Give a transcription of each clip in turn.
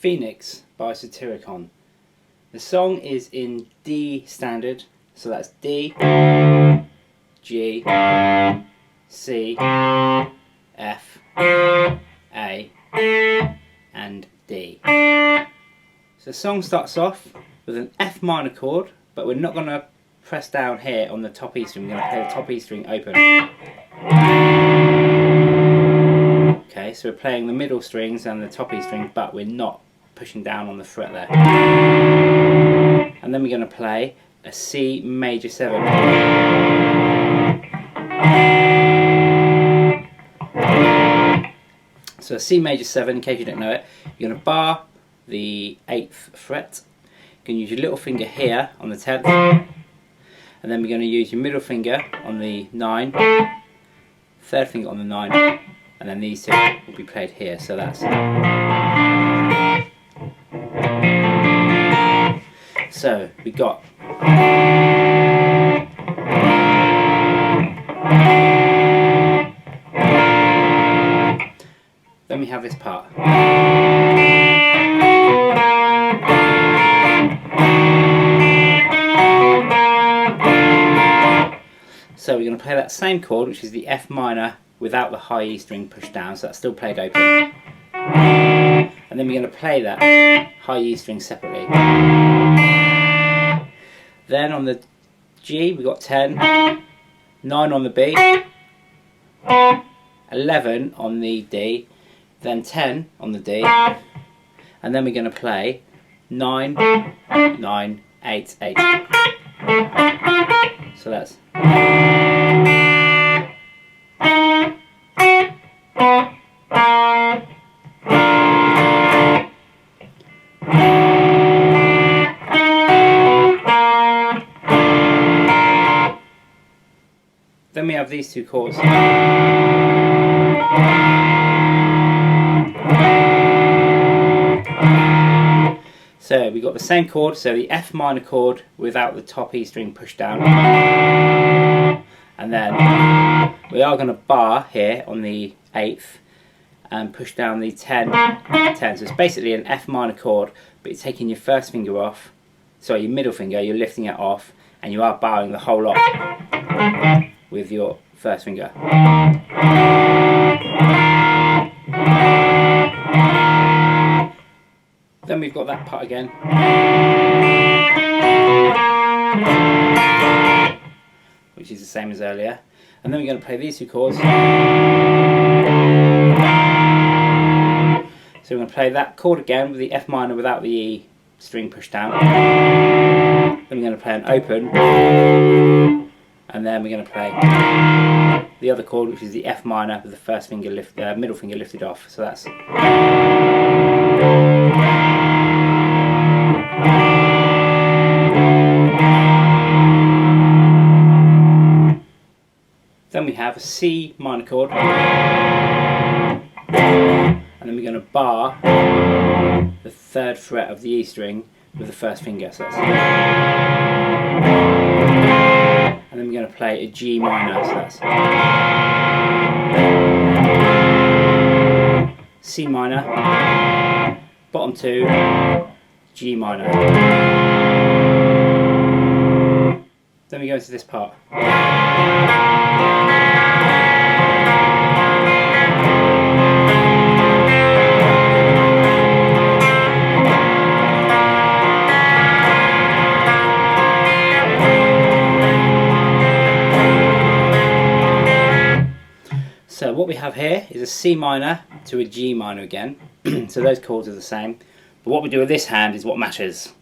Phoenix by Satyricon. The song is in D standard, so that's D, G, C, F, A and D. So the song starts off with an F minor chord, but we're not going to press down here on the top E string, we're going to play the top E string open. Okay, so we're playing the middle strings and the top E string, but we're not pushing down on the fret there. And then we're going to play a C major 7. So a C major 7, in case you don't know it, you're going to bar the 8th fret. You can use your little finger here on the 10th, and then we're going to use your middle finger on the 9, third finger on the 9, and then these two will be played here. So that's. So we got. Then we have this part. So we're going to play that same chord, which is the F minor without the high E string pushed down, so that's still played open. And then we're going to play that high E string separately. Then on the G we got 10, 9 on the B, 11 on the D, then 10 on the D, and then we're going to play 9, 9, 8, 8. So that's. Then we have these two chords. So we got the same chord, so the F minor chord without the top E string pushed down. And then we are going to bar here on the 8th and push down the 10. So it's basically an F minor chord, but you're taking your first finger off, sorry, your middle finger, you're lifting it off, and you are barring the whole lot with your first finger. Then we've got that part again, which is the same as earlier. And then we're going to play these two chords. So we're going to play that chord again with the F minor without the E string pushed down. Then we're going to play an open. And then we're going to play the other chord, which is the F minor with the first finger middle finger lifted off. So that's. Then we have a C minor chord, and then we're going to bar the 3rd fret of the E string with the first finger. So that's. And then we're going to play a G minor, so that's C minor, bottom 2, G minor. Then we go into this part. So what we have here is a C minor to a G minor again, so those chords are the same, but what we do with this hand is what matters.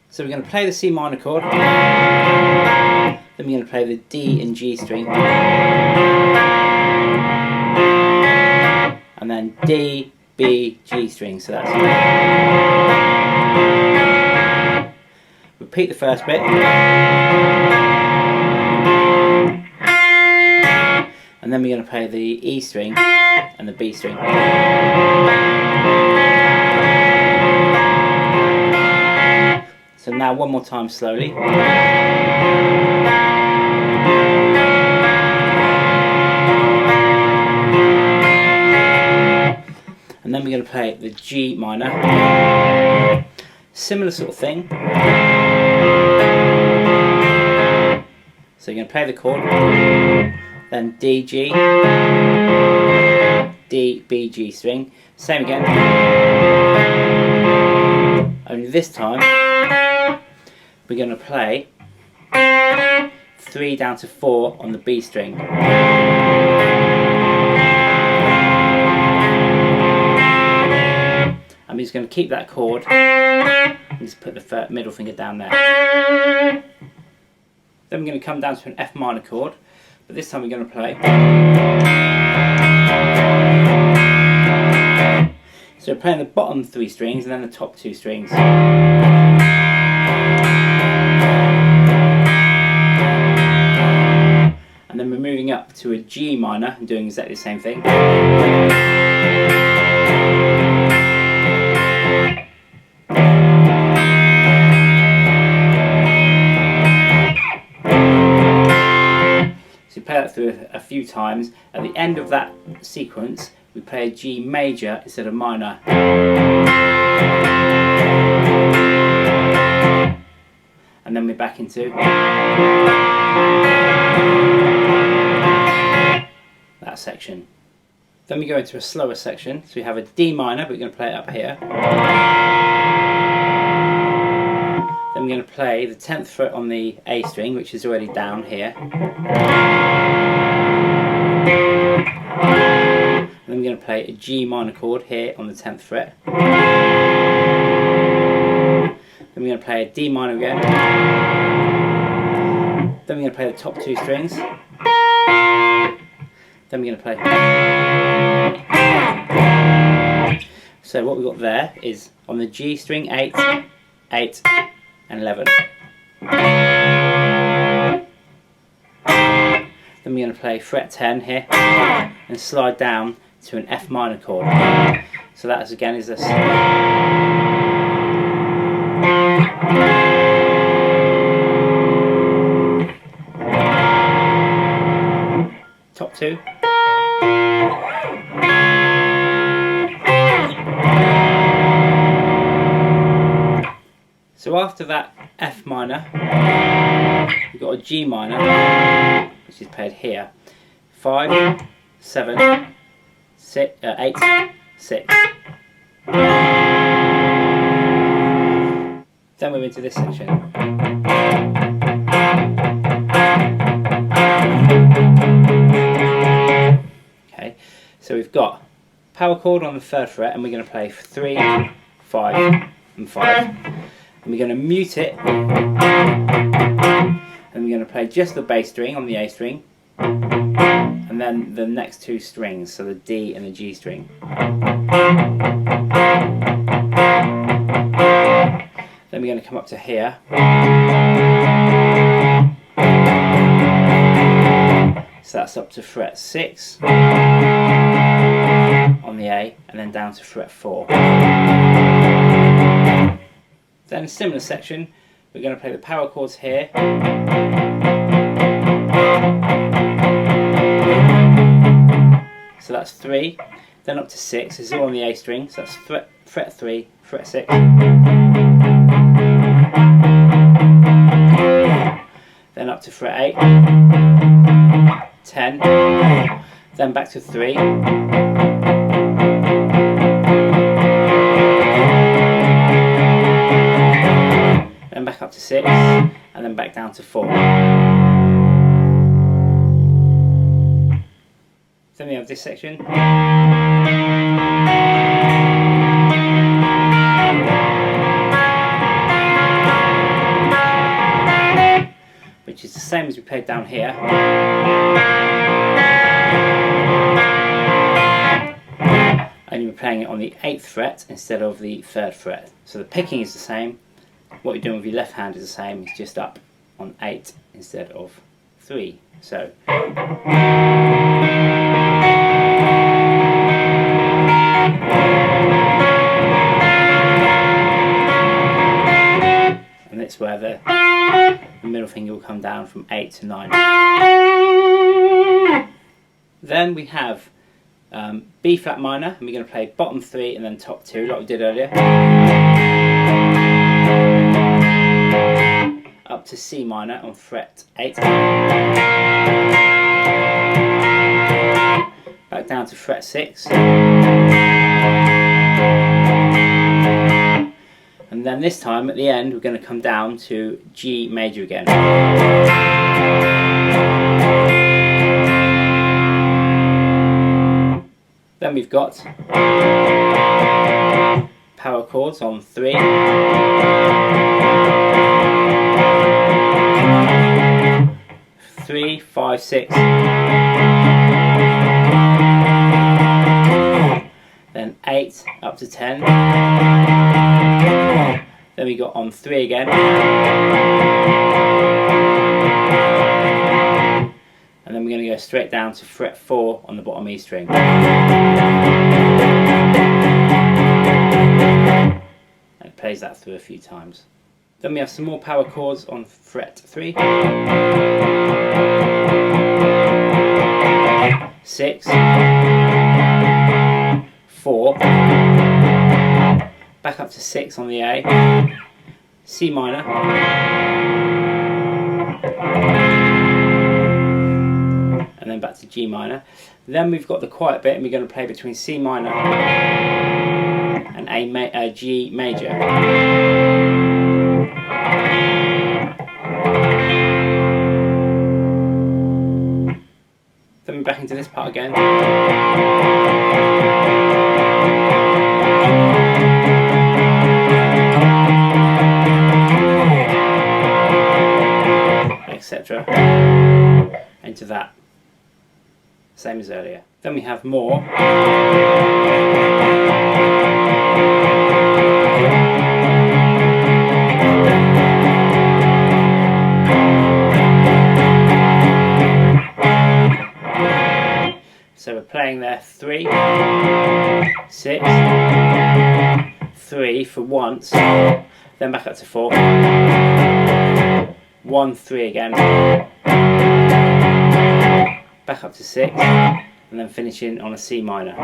So we're going to play the C minor chord, then we're going to play the D and G string, and then D, B, G string, so that's. Repeat the first bit, and then we're going to play the E string and the B string. So now one more time slowly. going to play the G minor. Similar sort of thing. So you're going to play the chord, then D, G, D, B, G string. Same again. Only this time we're going to play 3 down to 4 on the B string. I'm just going to keep that chord and just put the middle finger down there. Then we're going to come down to an F minor chord, but this time we're going to play. So we're playing the bottom 3 strings and then the top 2 strings. And then we're moving up to a G minor and doing exactly the same thing. So you play that through a few times. At the end of that sequence, we play a G major instead of minor. And then we're back into that section. Then we go into a slower section. So we have a D minor, but we're going to play it up here. Then we're going to play the 10th fret on the A string, which is already down here. Then we're going to play a G minor chord here on the 10th fret. Then we're going to play a D minor again. Then we're going to play the top 2 strings. Then we're going to play. So what we've got there is on the G string 8, 8 and 11. Then we're going to play fret 10 here and slide down to an F minor chord. So that again is this. Top 2. So after that F minor, we've got a G minor, which is played here. 5, 7, 6, 8, 6. Then we're into this section. Okay, so we've got power chord on the 3rd fret, and we're going to play 3, 5, and 5. And we're going to mute it, and we're going to play just the bass string on the A string, and then the next 2 strings, so the D and the G string. Then we're going to come up to here. So that's up to fret 6 on the A, and then down to fret 4. Then a similar section, we're going to play the power chords here. So that's 3, then up to 6, this is all on the A string, so that's fret 3, fret 6. Then up to fret 8, 10, then back to 3. Then back up to 6, and then back down to 4. Then we have this section. Which is the same as we played down here. Only we're playing it on the 8th fret instead of the 3rd fret. So the picking is the same. What you're doing with your left hand is the same, it's just up on 8 instead of 3. So and that's where the middle finger will come down from 8 to 9. Then we have B flat minor, and we're going to play bottom 3 and then top 2 like we did earlier. Up to C minor on fret 8. Back down to fret 6. And then this time at the end we're going to come down to G major again. Then we've got power chords on 3, 3, 5, 6, then 8 up to 10, then we got on 3 again, and then we're going to go straight down to fret 4 on the bottom E string. And it plays that through a few times. Then we have some more power chords on fret 3, 6, 4, back up to 6 on the A, C minor, and then back to G minor. Then we've got the quiet bit, and we're going to play between C minor and G major. Then we're back into this part again. Etc. Into that. Same as earlier. Then we have more. So we're playing there 3, 6, 3 for once, then back up to 4, 1, 3 again, back up to 6, and then finishing on a C minor.